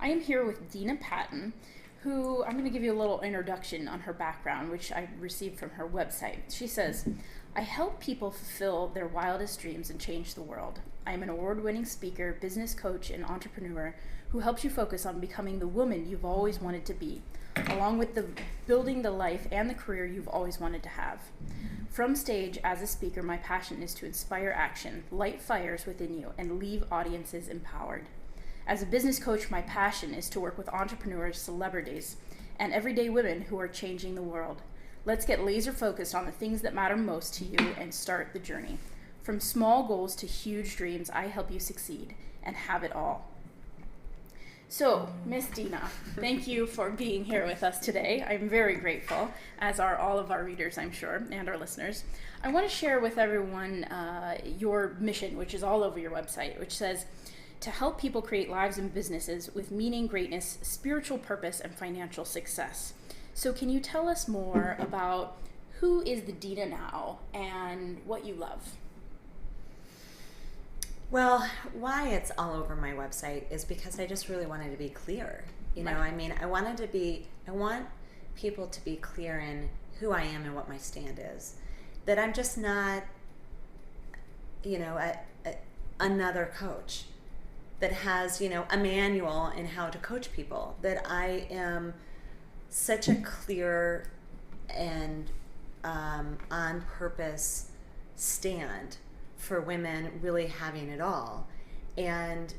I am here with Dena Patton, who I'm going to give you a little introduction on her background, which I received from her website. She says, I help people fulfill their wildest dreams and change the world. I am an award-winning speaker, business coach, and entrepreneur who helps you focus on becoming the woman you've always wanted to be, along with building the life and the career you've always wanted to have. From stage, as a speaker, my passion is to inspire action, light fires within you, and leave audiences empowered. As a business coach, my passion is to work with entrepreneurs, celebrities, and everyday women who are changing the world. Let's get laser focused on the things that matter most to you and start the journey. From small goals to huge dreams, I help you succeed and have it all. So, Miss Dena, thank you for being here with us today. I'm very grateful, as are all of our readers, I'm sure, and our listeners. I want to share with everyone your mission, which is all over your website, which says, to help people create lives and businesses with meaning, greatness, spiritual purpose, and financial success. So can you tell us more about who is the Dena now and what you love? Well, why it's all over my website is because I just really wanted to be clear. I want people to be clear in who I am and what my stand is. That I'm just not, another coach that has, a manual in how to coach people. That I am such a clear and on purpose stand for women really having it all. And,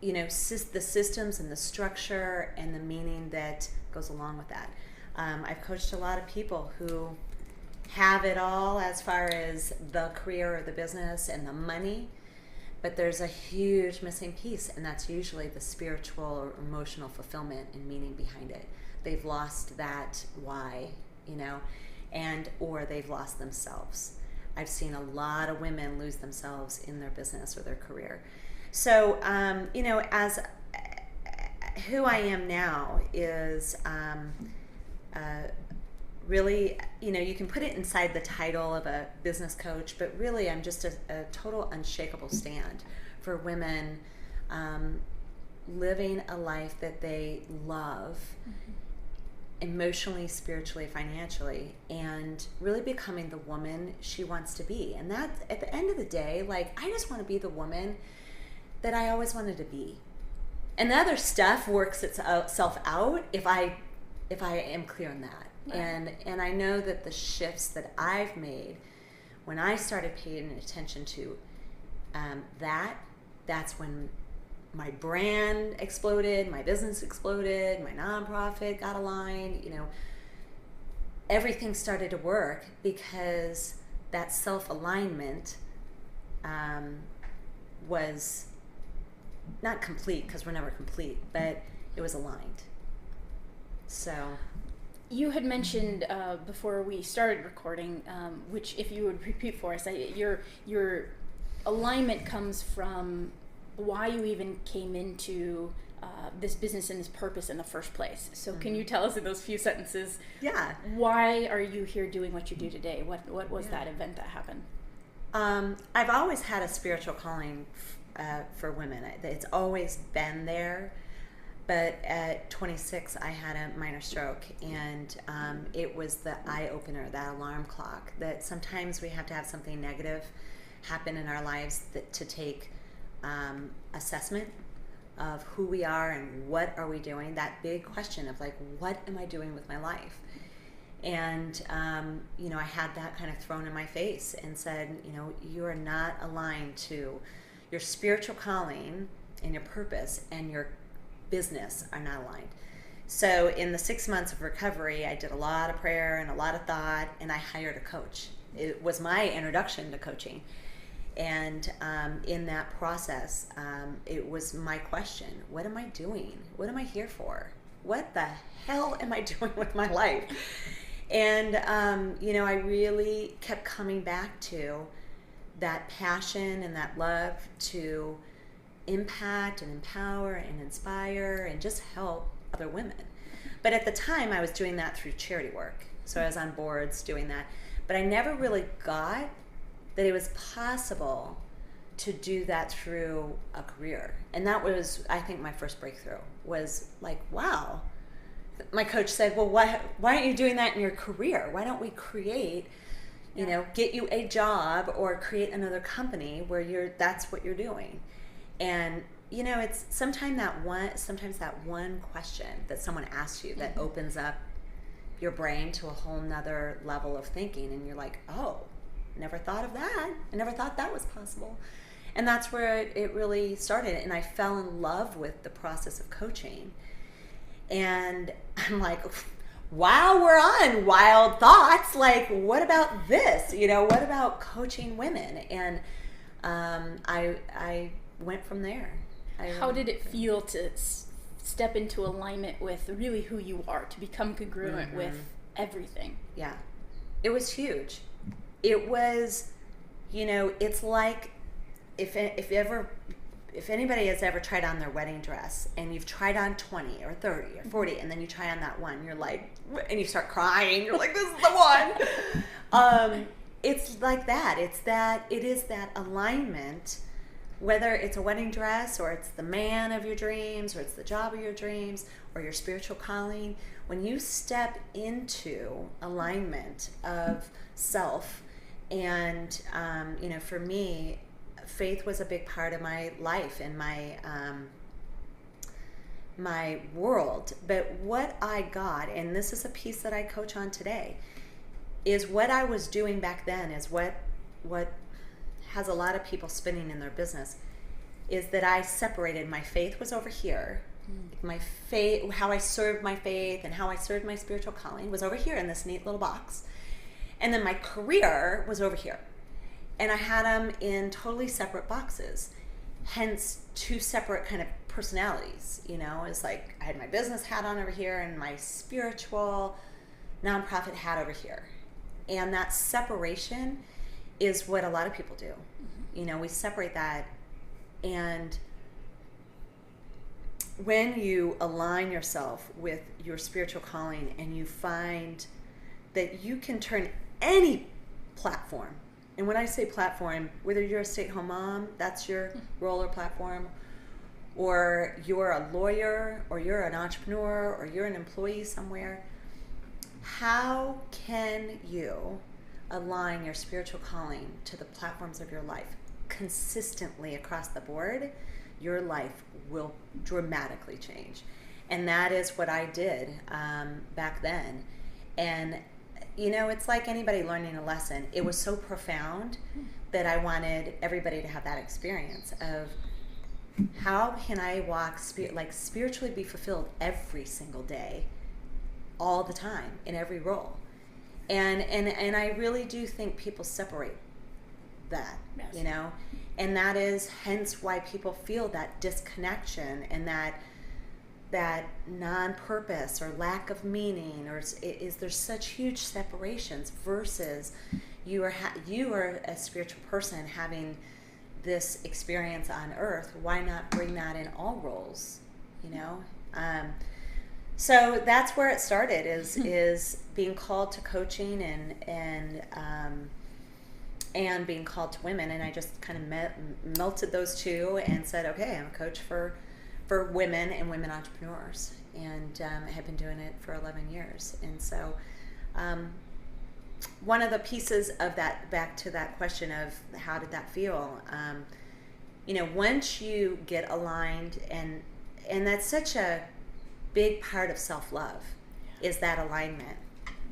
the systems and the structure and the meaning that goes along with that. I've coached a lot of people who have it all as far as the career or the business and the money, but there's a huge missing piece, and that's usually the spiritual or emotional fulfillment and meaning behind it. They've lost that why, or they've lost themselves. I've seen a lot of women lose themselves in their business or their career. So, as who I am now is really, you can put it inside the title of a business coach, but really I'm just a total unshakable stand for women living a life that they love, emotionally, spiritually, financially, and really becoming the woman she wants to be. And that, at the end of the day, I just want to be the woman that I always wanted to be. And the other stuff works itself out if I am clear on that. Right. And I know that the shifts that I've made when I started paying attention to that's when my brand exploded, my business exploded, my nonprofit got aligned, everything started to work because that self-alignment was not complete, because we're never complete, but it was aligned. So you had mentioned before we started recording, which if you would repeat for us, your alignment comes from why you even came into this business and this purpose in the first place. So can you tell us in those few sentences, why are you here doing what you do today? What was that event that happened? I've always had a spiritual calling for women. It's always been there. But at 26, I had a minor stroke, and it was the eye-opener, that alarm clock, that sometimes we have to have something negative happen in our lives to take assessment of who we are and what are we doing, that big question of what am I doing with my life? And, I had that kind of thrown in my face and said, you are not aligned to your spiritual calling and your purpose, and your business are not aligned. So in the 6 months of recovery, I did a lot of prayer and a lot of thought, and I hired a coach. It was my introduction to coaching. And in that process, it was my question: what am I doing? What am I here for? What the hell am I doing with my life? And, I really kept coming back to that passion and that love to impact and empower and inspire and just help other women. But at the time, I was doing that through charity work. So I was on boards doing that. But I never really got that it was possible to do that through a career. And that was, I think, my first breakthrough was like, wow. My coach said, well, why aren't you doing that in your career? Why don't we create, get you a job or create another company where that's what you're doing? And, it's sometimes that one question that someone asks you that opens up your brain to a whole nother level of thinking. And you're like, oh, never thought of that. I never thought that was possible. And that's where it really started. And I fell in love with the process of coaching. And I'm like, wow, we're on Wild Thoughts. Like, what about this? What about coaching women? And I went from there. How did it feel to step into alignment with really who you are, to become congruent with everything? Yeah, it was huge. It was, it's like if anybody has ever tried on their wedding dress and you've tried on 20 or 30 or 40 and then you try on that one, you're like, and you start crying, you're like, this is the one. It's like that. It is that alignment, whether it's a wedding dress or it's the man of your dreams or it's the job of your dreams or your spiritual calling. When you step into alignment of self, and for me, faith was a big part of my life and my world. But what I got, and this is a piece that I coach on today, is what I was doing back then is what has a lot of people spinning in their business, is that I separated. My faith was over here. My faith, how I served my faith and how I served my spiritual calling was over here in this neat little box. And then my career was over here. And I had them in totally separate boxes, hence two separate kind of personalities. It's like I had my business hat on over here and my spiritual nonprofit hat over here. And that separation is what a lot of people do. We separate that. And when you align yourself with your spiritual calling and you find that you can turn any platform, and when I say platform, whether you're a stay-at-home mom, that's your role or platform, or you're a lawyer, or you're an entrepreneur, or you're an employee somewhere, how can you align your spiritual calling to the platforms of your life consistently across the board? Your life will dramatically change. And that is what I did back then. And it's like anybody learning a lesson. It was so profound that I wanted everybody to have that experience of how can I walk spiritually be fulfilled every single day, all the time, in every role. And I really do think people separate that, yes. And that is hence why people feel that disconnection and that non-purpose or lack of meaning, or there's such huge separations versus you are a spiritual person having this experience on earth. Why not bring that in all roles? So that's where it started, is being called to coaching and being called to women. And I just kind of melted those two and said, okay, I'm a coach for women and women entrepreneurs. And I have been doing it for 11 years. And so one of the pieces of that, back to that question of how did that feel, once you get aligned, and that's such a big part of self-love, is that alignment.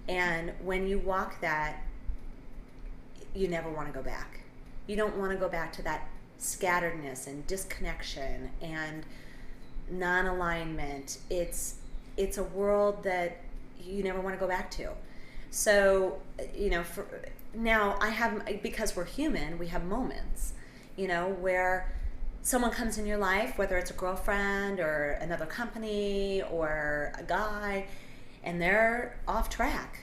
And when you walk that, you never want to go back. You don't want to go back to that scatteredness and disconnection and non-alignment. It's a world that you never want to go back to. So, for now because we're human, we have moments, where someone comes in your life, whether it's a girlfriend or another company or a guy, and they're off track.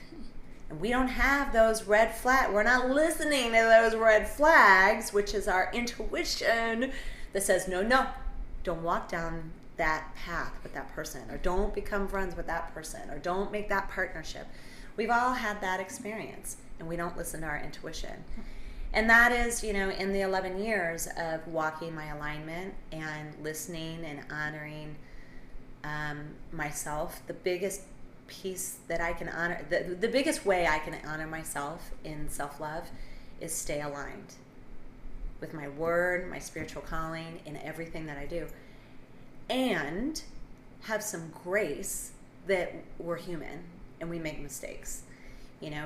And we don't have those red flags. We're not listening to those red flags, which is our intuition that says, no, don't walk down that path with that person, or don't become friends with that person, or don't make that partnership. We've all had that experience, and we don't listen to our intuition. And that is, in the 11 years of walking my alignment and listening and honoring myself, the biggest piece that I can honor, the biggest way I can honor myself in self-love is stay aligned with my word, my spiritual calling, in everything that I do. And have some grace that we're human and we make mistakes.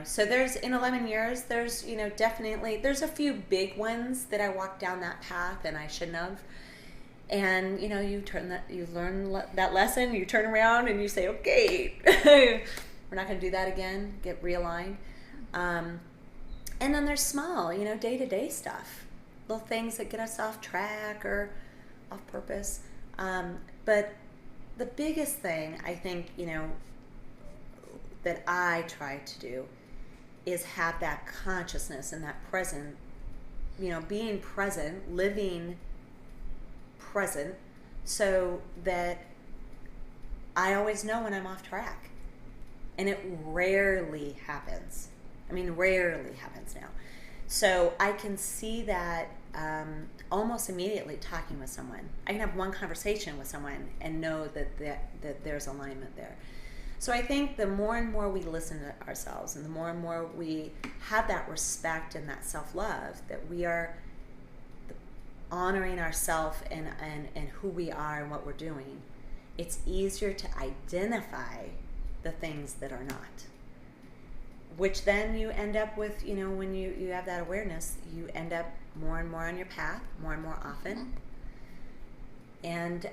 So there's, in 11 years, there's, definitely, there's a few big ones that I walked down that path and I shouldn't have. And, you learn that lesson, you turn around and you say, okay, we're not going to do that again, get realigned. And then there's small, day-to-day stuff, little things that get us off track or off purpose. But the biggest thing I think, that I try to do is have that consciousness and that present, being present, living present, so that I always know when I'm off track. And it rarely happens. Rarely happens now. So I can see that almost immediately talking with someone. I can have one conversation with someone and know that there's alignment there. So I think the more and more we listen to ourselves and the more and more we have that respect and that self-love, that we are honoring ourselves and who we are and what we're doing, it's easier to identify the things that are not. Which then you end up with, when you have that awareness, you end up more and more on your path, more and more often. And,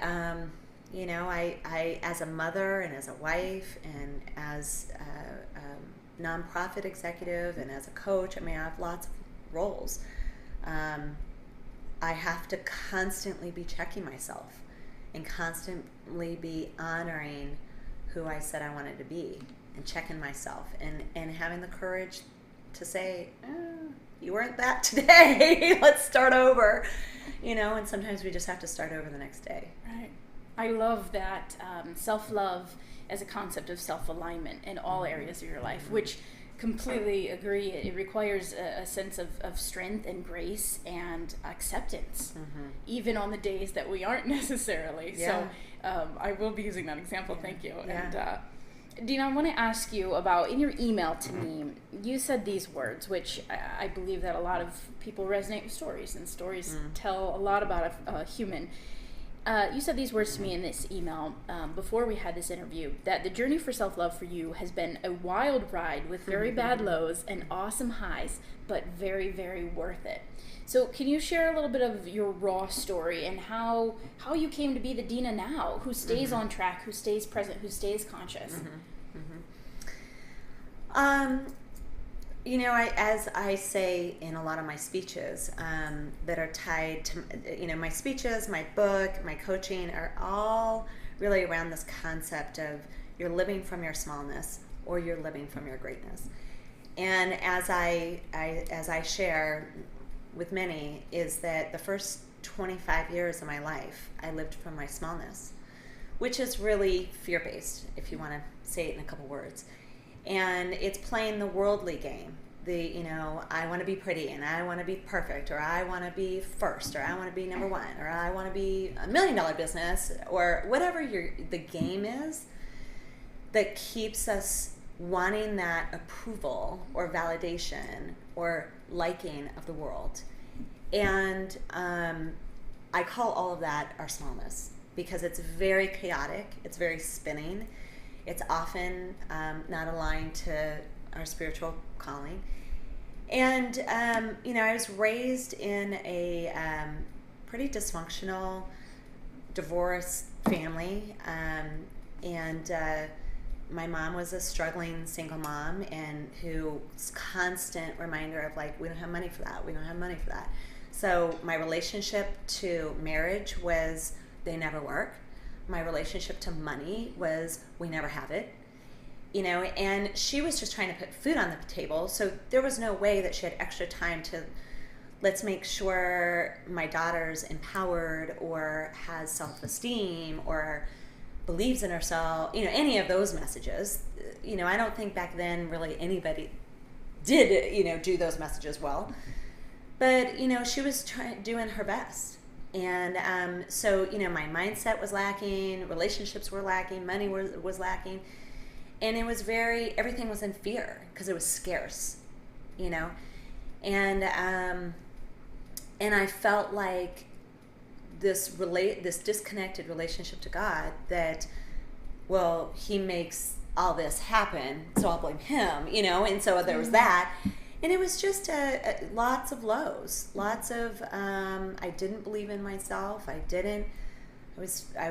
I as a mother and as a wife and as a nonprofit executive and as a coach, I have lots of roles. I have to constantly be checking myself and constantly be honoring who I said I wanted to be and checking myself and having the courage to say, you weren't that today. Let's start over. And sometimes we just have to start over the next day. Right. I love that self-love as a concept of self-alignment in all areas of your life, which completely agree. It requires a sense of strength and grace and acceptance, even on the days that we aren't necessarily. Yeah. So I will be using that example. Thank you. Yeah. And Dena, I want to ask you about, in your email to me, you said these words, which I believe that a lot of people resonate with stories, and stories tell a lot about a human. You said these words to me in this email before we had this interview, that the journey for self-love for you has been a wild ride with very bad lows and awesome highs, but very, very worth it. So can you share a little bit of your raw story and how you came to be the Dena now, who stays on track, who stays present, who stays conscious? As I say in a lot of my speeches that are tied to, my speeches, my book, my coaching are all really around this concept of you're living from your smallness or you're living from your greatness. And as I share with many, is that the first 25 years of my life, I lived from my smallness, which is really fear-based, if you want to say it in a couple words. And it's playing the worldly game. I want to be pretty and I want to be perfect, or I want to be first, or I want to be number one, or I want to be $1 million business, or whatever the game is that keeps us wanting that approval or validation or liking of the world. And I call all of that our smallness, because it's very chaotic, it's very spinning, it's often not aligned to our spiritual calling. And I was raised in a pretty dysfunctional divorced family, and my mom was a struggling single mom, and who's constant reminder of we don't have money for that, we don't have money for that. So my relationship to marriage was they never work. My relationship to money was we never have it. And she was just trying to put food on the table, so there was no way that she had extra time to, let's make sure my daughter's empowered or has self-esteem or believes in herself, any of those messages. I don't think back then really anybody did, do those messages well. But, she was doing her best. And so, my mindset was lacking, relationships were lacking, money was lacking. And it was everything was in fear because it was scarce, And I felt like this disconnected relationship to God that, well, he makes all this happen, so I'll blame him, And so there was that. And it was just lots of lows, lots of, I didn't believe in myself. I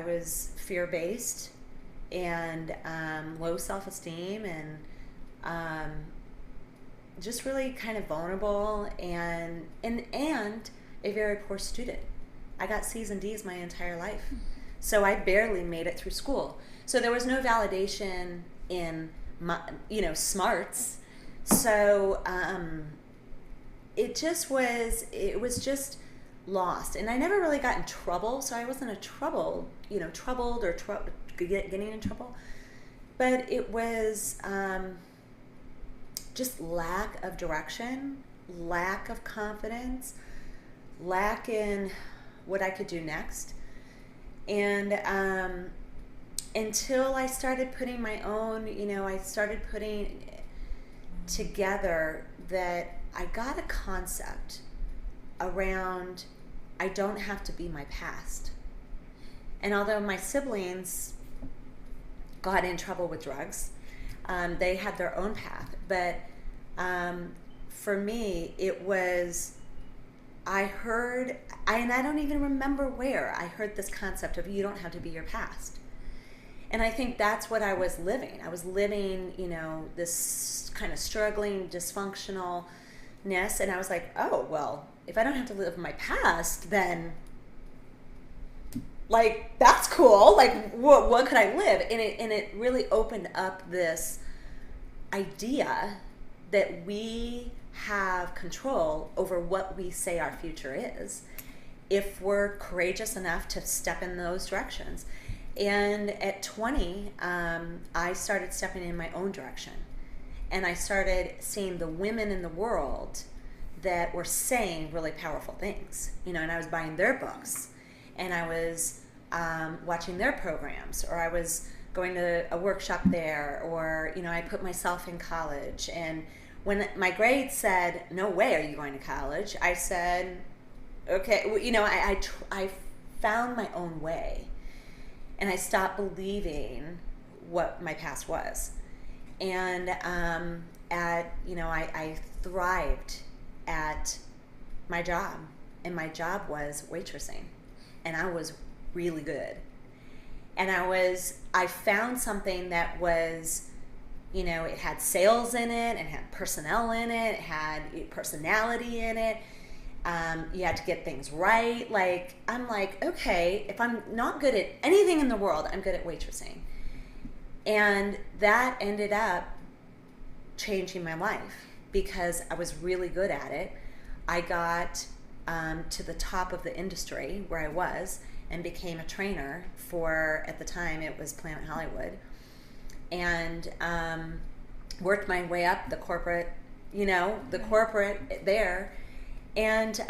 was fear-based and low self-esteem and just really kind of vulnerable and a very poor student. I got C's and D's my entire life. So I barely made it through school. So there was no validation in my, smarts. So it was just lost. And I never really got in trouble, so I wasn't troubled or getting in trouble. But it was just lack of direction, lack of confidence, lack in what I could do next. And until I started putting my own, I started putting together that I got a concept around I don't have to be my past. And although my siblings got in trouble with drugs, they had their own path. But for me, it was, I don't even remember where I heard this concept of you don't have to be your past. And I think that's what I was living. I was living, this kind of struggling, dysfunctionalness. And I was like, oh, well, if I don't have to live my past, then, that's cool. What could I live? And it really opened up this idea that we have control over what we say our future is if we're courageous enough to step in those directions. And at 20, I started stepping in my own direction. And I started seeing the women in the world that were saying really powerful things, and I was buying their books, and I was watching their programs, or I was going to a workshop there, or, I put myself in college. And when my grades said, no way are you going to college, I said, okay, I found my own way. And I stopped believing what my past was. And I thrived at my job. And my job was waitressing. And I was really good. And I found something that was, it had sales in it, it had personnel in it, it had personality in it. You had to get things right. I'm like, okay, if I'm not good at anything in the world, I'm good at waitressing. And that ended up changing my life because I was really good at it. I got to the top of the industry where I was and became a trainer for, at the time, it was Planet Hollywood. And worked my way up the corporate, corporate there. And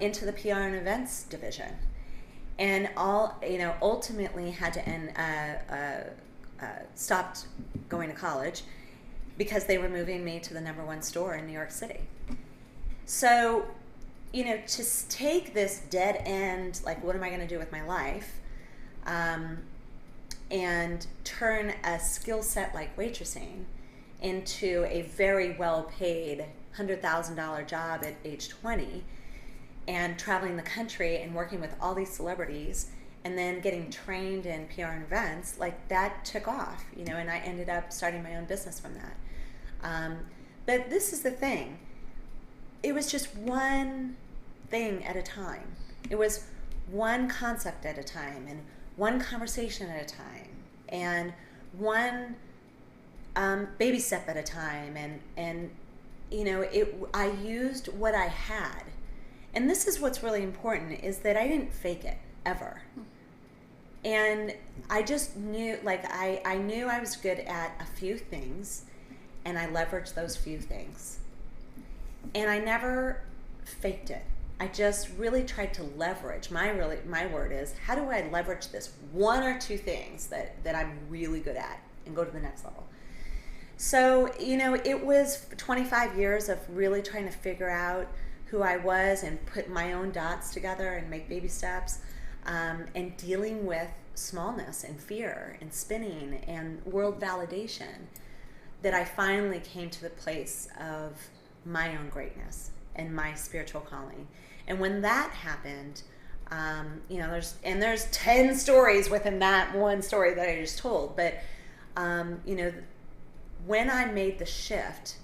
into the PR and events division, and ultimately had to end, stopped going to college because they were moving me to the #1 store in New York City. So, to take this dead end, what am I going to do with my life, and turn a skill set like waitressing into a very well-paid $100,000 job at age 20, and traveling the country and working with all these celebrities, and then getting trained in PR and events, that took off, and I ended up starting my own business from that. But this is the thing. It was just one thing at a time. It was one concept at a time, and one conversation at a time, and one baby step at a time, and I used what I had. And this is what's really important, is that I didn't fake it, ever. And I just knew, I knew I was good at a few things, and I leveraged those few things. And I never faked it. I just really tried to leverage. My word is, how do I leverage this one or two things that I'm really good at and go to the next level? So, it was 25 years of really trying to figure out who I was and put my own dots together and make baby steps, and dealing with smallness and fear and spinning and world validation, that I finally came to the place of my own greatness and my spiritual calling. And when that happened, there's 10 stories within that one story that I just told, but when I made the shift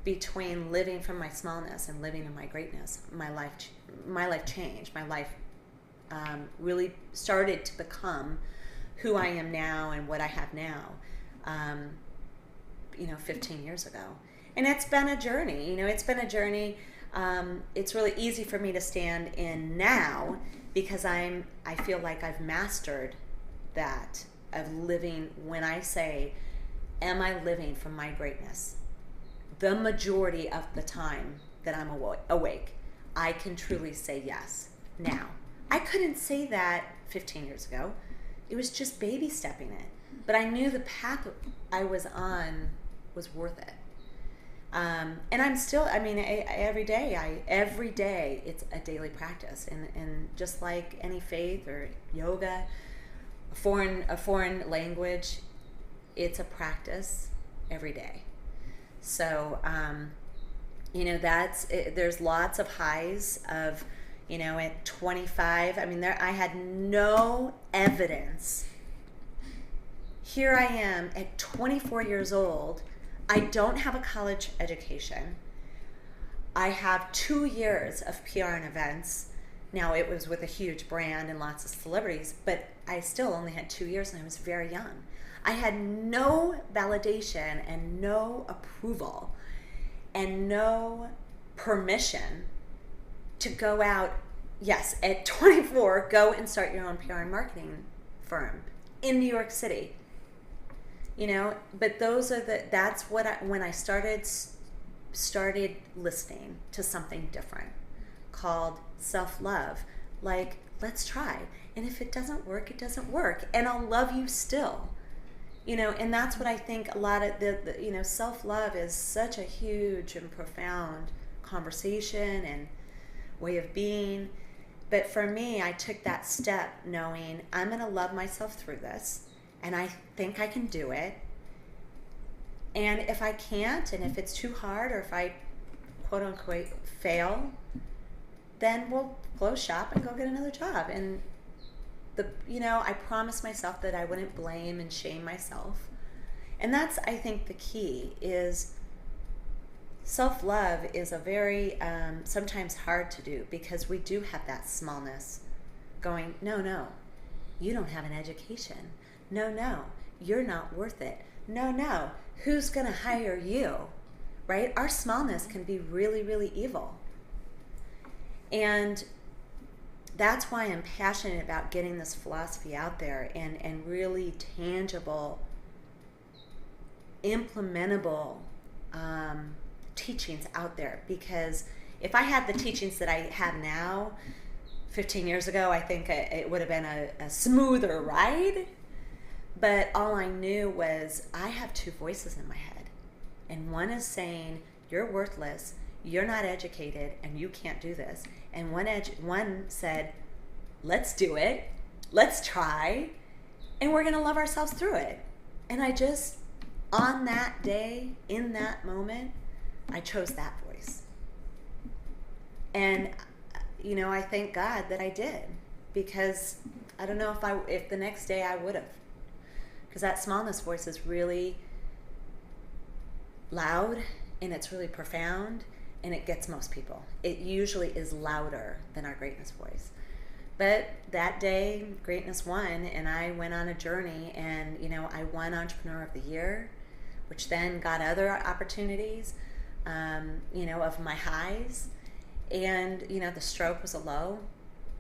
between living from my smallness and living in my greatness, my life changed. My life really started to become who I am now and what I have now, 15 years ago. And it's been a journey. It's really easy for me to stand in now because I feel like I've mastered that of living. When I say, am I living from my greatness? The majority of the time that I'm awake, I can truly say yes. Now, I couldn't say that 15 years ago. It was just baby stepping it. But I knew the path I was on was worth it. And I'm still, every day it's a daily practice. And just like any faith or yoga, a foreign language, it's a practice every day. So, there's lots of highs of, at 25, I had no evidence. Here I am at 24 years old. I don't have a college education. I have 2 years of PR and events. Now, it was with a huge brand and lots of celebrities, but I still only had 2 years and I was very young. I had no validation and no approval and no permission to go out, yes, at 24, go and start your own PR and marketing firm in New York City. But that's what when I started listening to something different called self-love. Like, let's try. And if it doesn't work, it doesn't work. And I'll love you still. And that's what I think a lot of the self-love is such a huge and profound conversation and way of being. But for me, I took that step knowing I'm going to love myself through this. And I think I can do it. And if I can't, and if it's too hard, or if I, quote unquote, fail, then we'll close shop and go get another job. And I promised myself that I wouldn't blame and shame myself. And that's, I think, the key is self-love is a very, sometimes hard to do because we do have that smallness going, no, you don't have an education. No, you're not worth it. No, who's going to hire you? Right? Our smallness can be really, really evil. And that's why I'm passionate about getting this philosophy out there and really tangible, implementable teachings out there. Because if I had the teachings that I have now, 15 years ago, I think it would have been a smoother ride. But all I knew was I have two voices in my head. And one is saying, you're worthless, you're not educated, and you can't do this. And one said, let's do it, let's try, and we're going to love ourselves through it. And I just, on that day, in that moment, I chose that voice. And, I thank God that I did. Because I don't know if the next day I would have. Because that smallness voice is really loud, and it's really profound, and it gets most people. It usually is louder than our greatness voice. But that day, greatness won, and I went on a journey, and I won Entrepreneur of the Year, which then got other opportunities, of my highs. And the stroke was a low.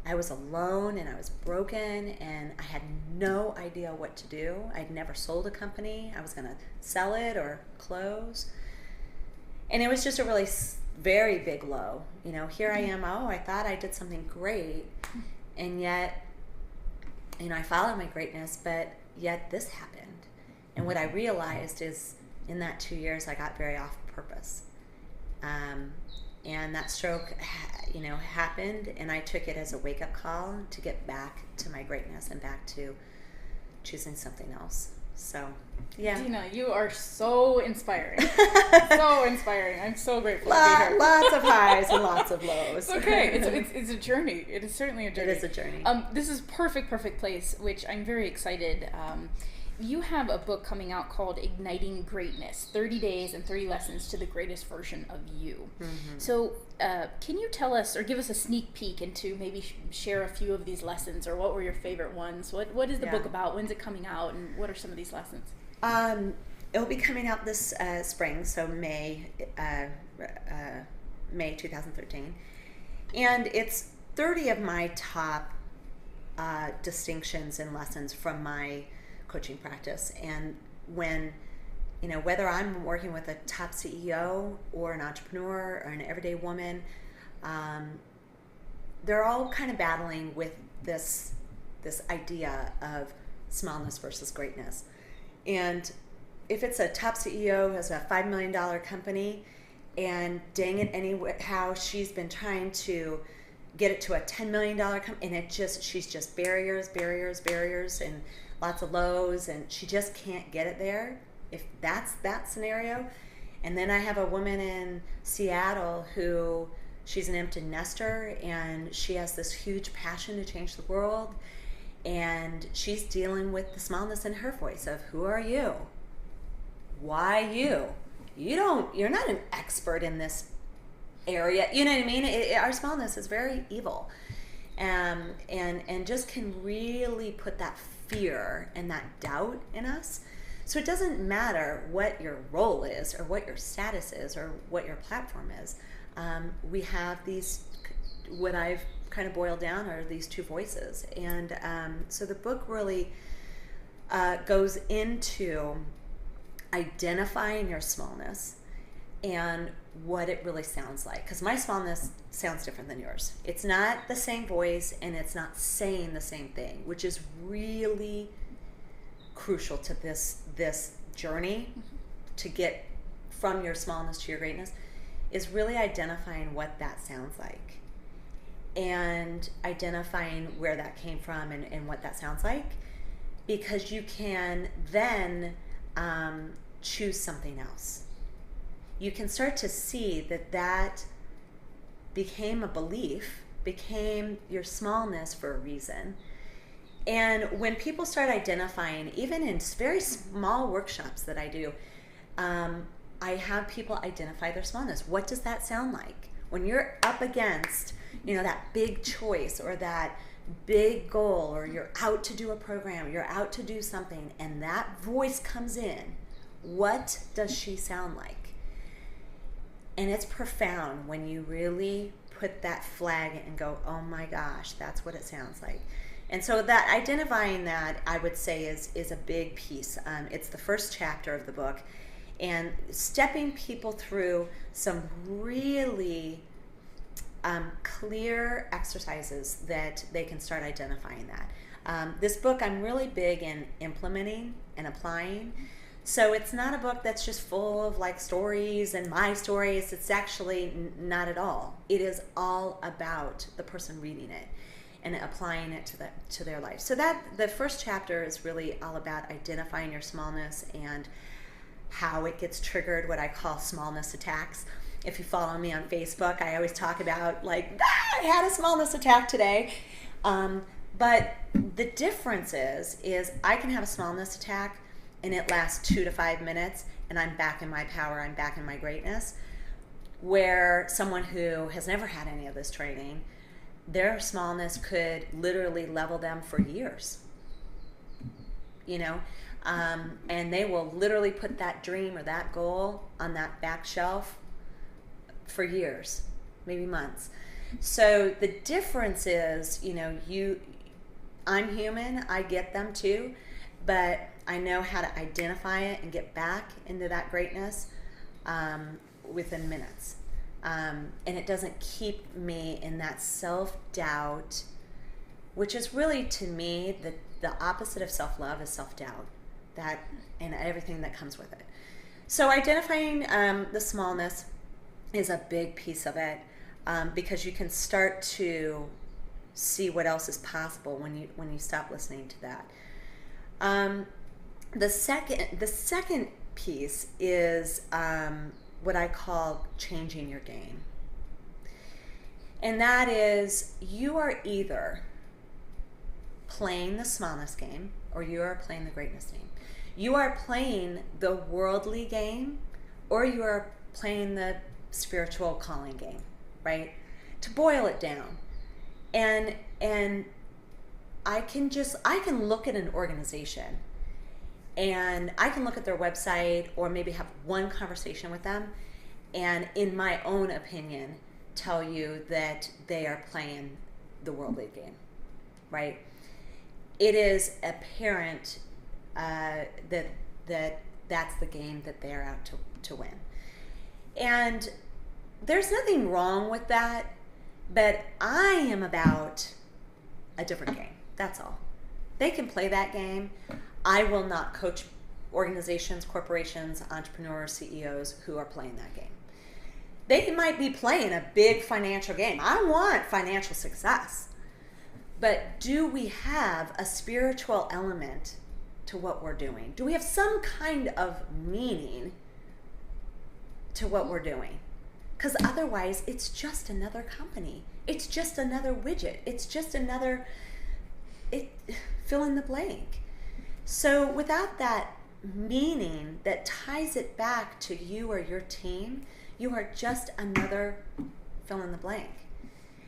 I was alone and I was broken and I had no idea what to do. I'd never sold a company. I was going to sell it or close. And it was just a really very big low. You know, here I am, oh, I thought I did something great, and yet, you know, I followed my greatness, but yet this happened. And what I realized is in that 2 years, I got very off purpose. And that stroke, you know, happened, and I took it as a wake-up call to get back to my greatness and back to choosing something else. So, yeah. Dena, you are so inspiring. So inspiring. I'm so grateful to be here. Lots of highs and lots of lows. It's okay. It's a journey. It is certainly a journey. It is a journey. This is perfect place, which I'm very excited. You have a book coming out called Igniting Greatness, 30 Days and 30 Lessons to the Greatest Version of You. Mm-hmm. So can you tell us or give us a sneak peek into maybe share a few of these lessons, or what were your favorite ones? What is the book about? When's it coming out? And what are some of these lessons? It'll be coming out this spring, so May 2013. And it's 30 of my top distinctions and lessons from my coaching practice. And when, you know, whether I'm working with a top CEO or an entrepreneur or an everyday woman, they're all kind of battling with this idea of smallness versus greatness. And if it's a top CEO who has a $5 million company, and dang it, anyhow, she's been trying to get it to a $10 million company, and she's just barriers, and lots of lows, and she just can't get it there, if that's that scenario. And then I have a woman in Seattle who, she's an empty nester, and she has this huge passion to change the world, and she's dealing with the smallness in her voice of, who are you? Why you? You're not an expert in this area. You know what I mean? Our smallness is very evil, and just can really put that fear and that doubt in us. So it doesn't matter what your role is or what your status is or what your platform is. We have these, what I've kind of boiled down are these two voices. And so the book really goes into identifying your smallness and what it really sounds like. Because my smallness sounds different than yours. It's not the same voice, and it's not saying the same thing, which is really crucial to this journey to get from your smallness to your greatness, is really identifying what that sounds like and identifying where that came from and what that sounds like, because you can then choose something else. You can start to see that became a belief, became your smallness for a reason. And when people start identifying, even in very small workshops that I do, I have people identify their smallness. What does that sound like? When you're up against, you know, that big choice or that big goal, or you're out to do a program, you're out to do something, and that voice comes in, what does she sound like? And it's profound when you really put that flag and go, oh my gosh, that's what it sounds like. And so that identifying that, I would say, is a big piece. It's the first chapter of the book, and stepping people through some really clear exercises that they can start identifying that. This book, I'm really big in implementing and applying. So it's not a book that's just full of like stories and my stories. It's actually not at all. It is all about the person reading it and applying it to their life. So that the first chapter is really all about identifying your smallness and how it gets triggered, what I call smallness attacks. If you follow me on Facebook, I always talk about like, I had a smallness attack today. But the difference is I can have a smallness attack and it lasts 2 to 5 minutes, and I'm back in my power, I'm back in my greatness. Where someone who has never had any of this training, their smallness could literally level them for years. You know, and they will literally put that dream or that goal on that back shelf for years, maybe months. So the difference is, you know, I'm human, I get them too, but I know how to identify it and get back into that greatness within minutes. and it doesn't keep me in that self-doubt, which is really, to me, the opposite of self-love is self-doubt, that and everything that comes with it. So identifying the smallness is a big piece of it, because you can start to see what else is possible when you stop listening to that. The second piece is what I call changing your game. And that is, you are either playing the smallness game or you are playing the greatness game. You are playing the worldly game or you are playing the spiritual calling game, right? To boil it down. And I can look at an organization and I can look at their website or maybe have one conversation with them and, in my own opinion, tell you that they are playing the worldly game, right? It is apparent that that's the game that they're out to win. And there's nothing wrong with that, but I am about a different game. That's all. They can play that game. I will not coach organizations, corporations, entrepreneurs, CEOs who are playing that game. They might be playing a big financial game. I want financial success. But do we have a spiritual element to what we're doing? Do we have some kind of meaning to what we're doing? Because otherwise, it's just another company. It's just another widget. It's just another fill in the blank. So without that meaning that ties it back to you or your team, you are just another fill in the blank.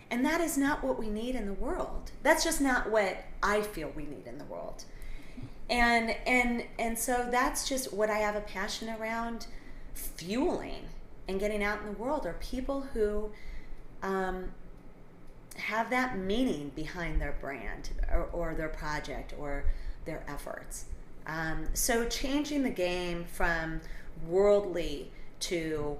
And that is not what we need in the world. That's just not what I feel we need in the world. And so that's just what I have a passion around fueling and getting out in the world, are people who have that meaning behind their brand or their project or their efforts. So changing the game from worldly to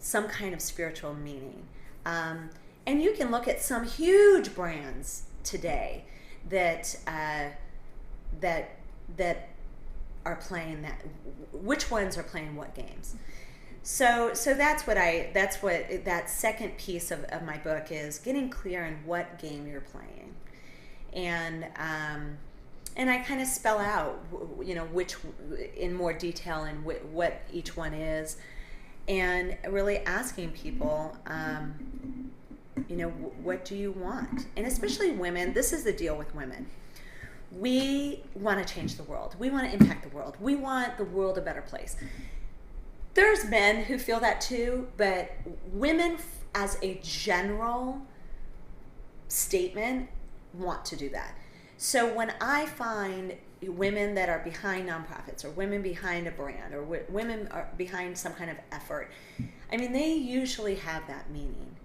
some kind of spiritual meaning. And you can look at some huge brands today that are playing that. Which ones are playing what games? So that's what that second piece of my book is, getting clear on what game you're playing, and I kind of spell out which in more detail and what each one is, and really asking people, what do you want? And especially women, this is the deal with women. We want to change the world. We want to impact the world. We want the world a better place. There's men who feel that too, but women as a general statement want to do that. So when I find women that are behind nonprofits or women behind a brand or women are behind some kind of effort, I mean, they usually have that meaning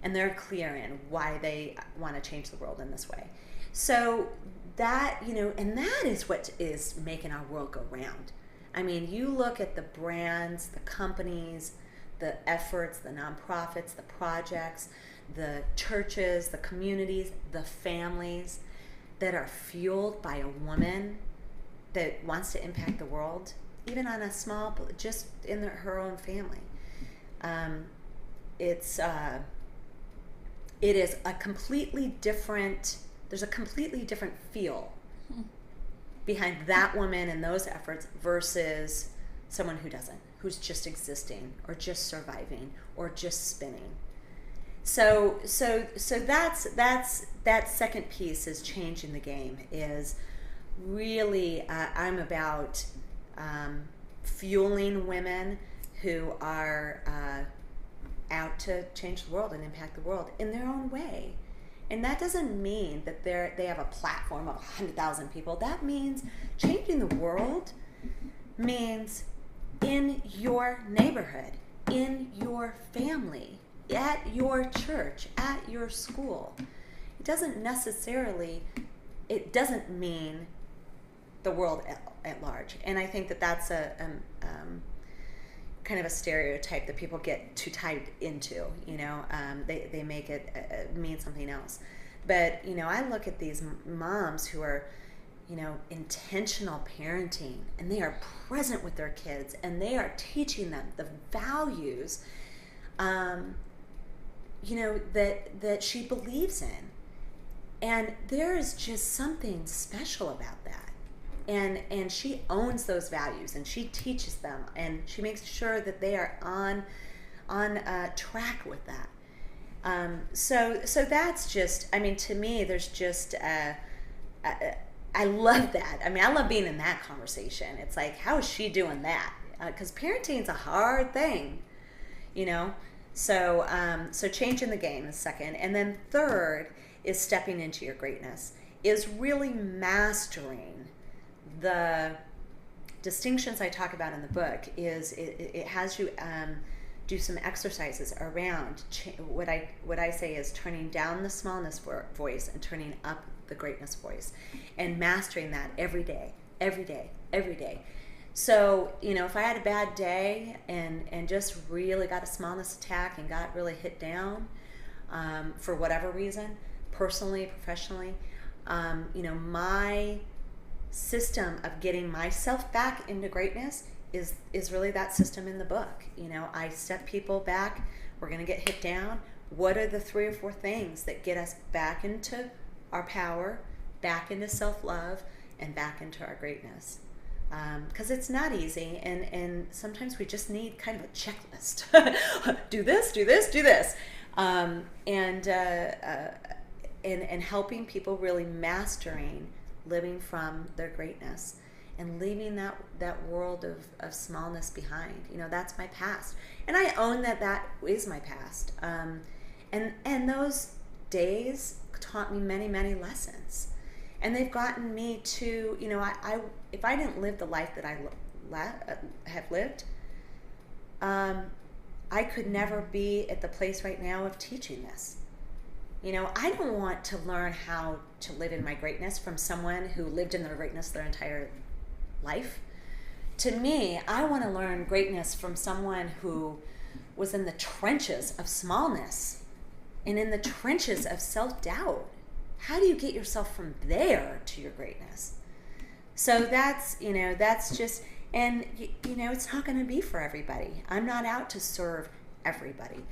and they're clear in why they want to change the world in this way. So that, and that is what is making our world go round. I mean, you look at the brands, the companies, the efforts, the nonprofits, the projects, the churches, the communities, the families that are fueled by a woman that wants to impact the world, even on a small, just in her own family. It is a completely different, there's a completely different feel behind that woman and those efforts versus someone who doesn't, who's just existing or just surviving or just spinning. So that's that second piece is changing the game. Is really I'm about fueling women who are out to change the world and impact the world in their own way. And that doesn't mean that they have a platform of 100,000 people. That means changing the world means in your neighborhood, in your family, at your church, at your school. It doesn't mean the world at large. And I think that that's kind of a stereotype that people get too tied into. They make it mean something else. But I look at these moms who are intentional parenting, and they are present with their kids, and they are teaching them the values that she believes in. And there is just something special about that. And she owns those values, and she teaches them, and she makes sure that they are on track with that. So that's just, to me, there's just, I love that. I love being in that conversation. It's like, how is she doing that? Because parenting is a hard thing, So changing the game is second. And then third is stepping into your greatness, is really mastering the distinctions I talk about in the book. Is it has you do some exercises around what I say is turning down the smallness voice and turning up the greatness voice, and mastering that every day. So, if I had a bad day and just really got a smallness attack and got really hit down for whatever reason, personally, professionally, my system of getting myself back into greatness is really that system in the book. I step people back. We're going to get hit down. What are the 3 or 4 things that get us back into our power, back into self-love, and back into our greatness? Because it's not easy, and sometimes we just need kind of a checklist. Do this, do this, do this. And helping people really mastering living from their greatness and leaving that world of smallness behind. That's my past. And I own that is my past. And those days taught me many, many lessons. And they've gotten me to, if I didn't live the life that I have lived, I could never be at the place right now of teaching this. I don't want to learn how to live in my greatness from someone who lived in their greatness their entire life. To me, I want to learn greatness from someone who was in the trenches of smallness and in the trenches of self-doubt. How do you get yourself from there to your greatness? So that's just, and it's not going to be for everybody. I'm not out to serve everybody.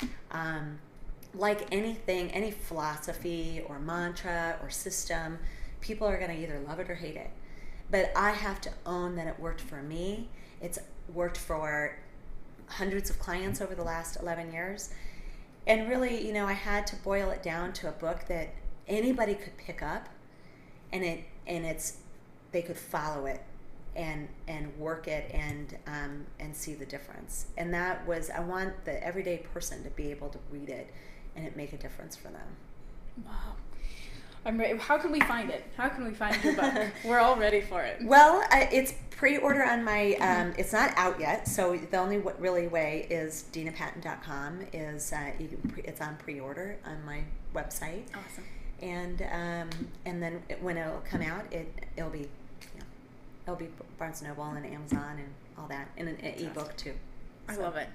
Like anything, any philosophy or mantra or system, people are going to either love it or hate it. But I have to own that it worked for me. It's worked for hundreds of clients over the last 11 years. And really, I had to boil it down to a book that anybody could pick up, and they could follow it and work it and see the difference. And that was, I want the everyday person to be able to read it and it make a difference for them. Wow. I'm ready. How can we find it? How can we find your book? We're all ready for it. Well, it's pre-order on my, it's not out yet, so the only really way is denapatton.com is, it's on pre-order on my website. Awesome. And then when it'll come out, it'll be Barnes & Noble and Amazon and all that, and an ebook too. I love it.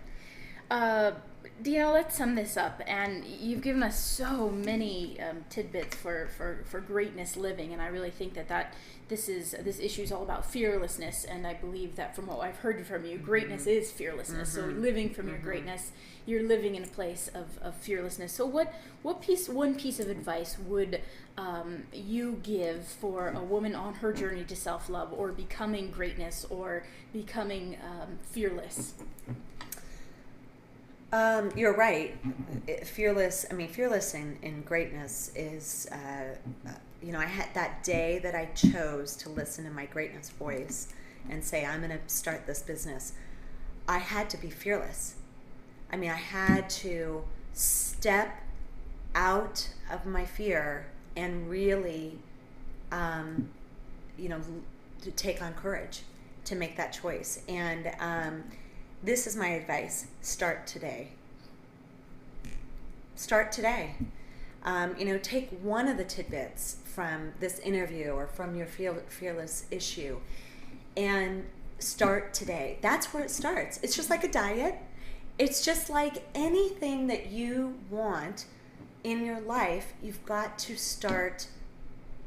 Dena, let's sum this up. And you've given us so many tidbits for greatness living, and I really think that this issue is all about fearlessness. And I believe that from what I've heard from you, greatness is fearlessness. So living from your greatness, you're living in a place of fearlessness. So one piece of advice would you give for a woman on her journey to self-love or becoming greatness or becoming fearless? You're right. Fearless in greatness is, I had that day that I chose to listen to my greatness voice and say, I'm going to start this business. I had to be fearless. I had to step out of my fear and really, to take on courage to make that choice. And, this is my advice. Start today. Start today. Take one of the tidbits from this interview or from your fearless issue and start today. That's where it starts. It's just like a diet. It's just like anything that you want in your life. You've got to start,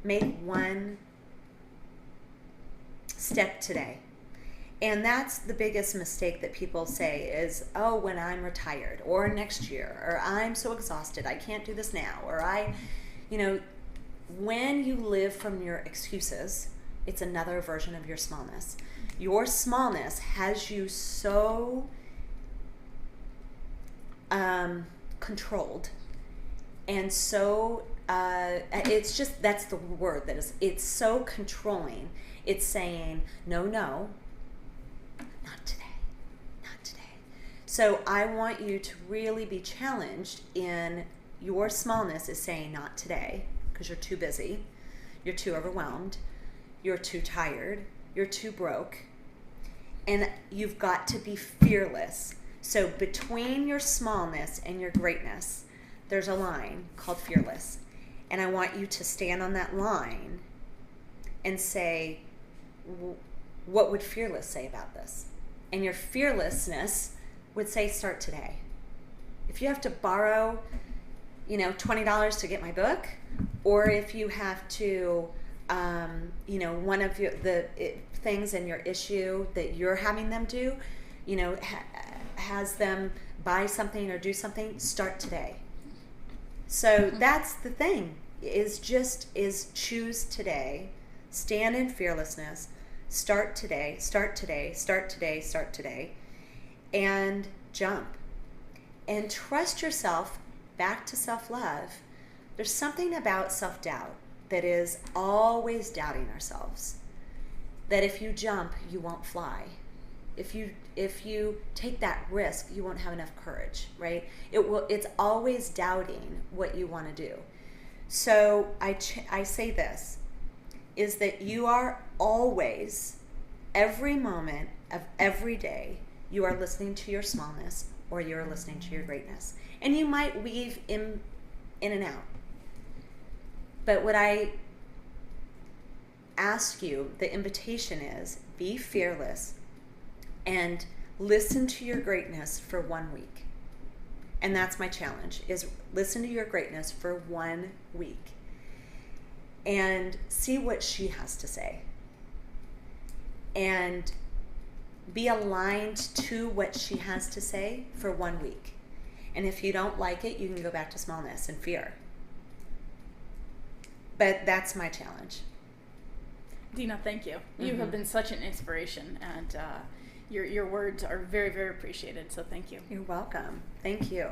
make one step today. And that's the biggest mistake that people say is, oh, when I'm retired, or next year, or I'm so exhausted, I can't do this now, or when you live from your excuses, it's another version of your smallness. Your smallness has you so controlled, and so it's just, that's the word that is, it's so controlling. It's saying, no, not today, not today. So I want you to really be challenged in your smallness is saying not today, because you're too busy, you're too overwhelmed, you're too tired, you're too broke, and you've got to be fearless. So between your smallness and your greatness, there's a line called fearless. And I want you to stand on that line and say, what would fearless say about this? And your fearlessness would say, start today. If you have to borrow, $20 to get my book, or if you have to, one of the things in your issue that you're having them do, has them buy something or do something, start today. So that's the thing, is choose today, stand in fearlessness, start today, and jump. And trust yourself back to self-love. There's something about self-doubt that is always doubting ourselves. That if you jump, you won't fly. If you take that risk, you won't have enough courage, right? It's always doubting what you want to do. So I say this, is that you are always, every moment of every day, you are listening to your smallness or you're listening to your greatness. And you might weave in and out. But what I ask you, the invitation is, be fearless and listen to your greatness for 1 week. And that's my challenge, is listen to your greatness for 1 week and see what she has to say. And be aligned to what she has to say for 1 week. And if you don't like it, you can go back to smallness and fear. But that's my challenge. Dena, thank you. You have been such an inspiration, and your words are very, very appreciated, so thank you. You're welcome. Thank you.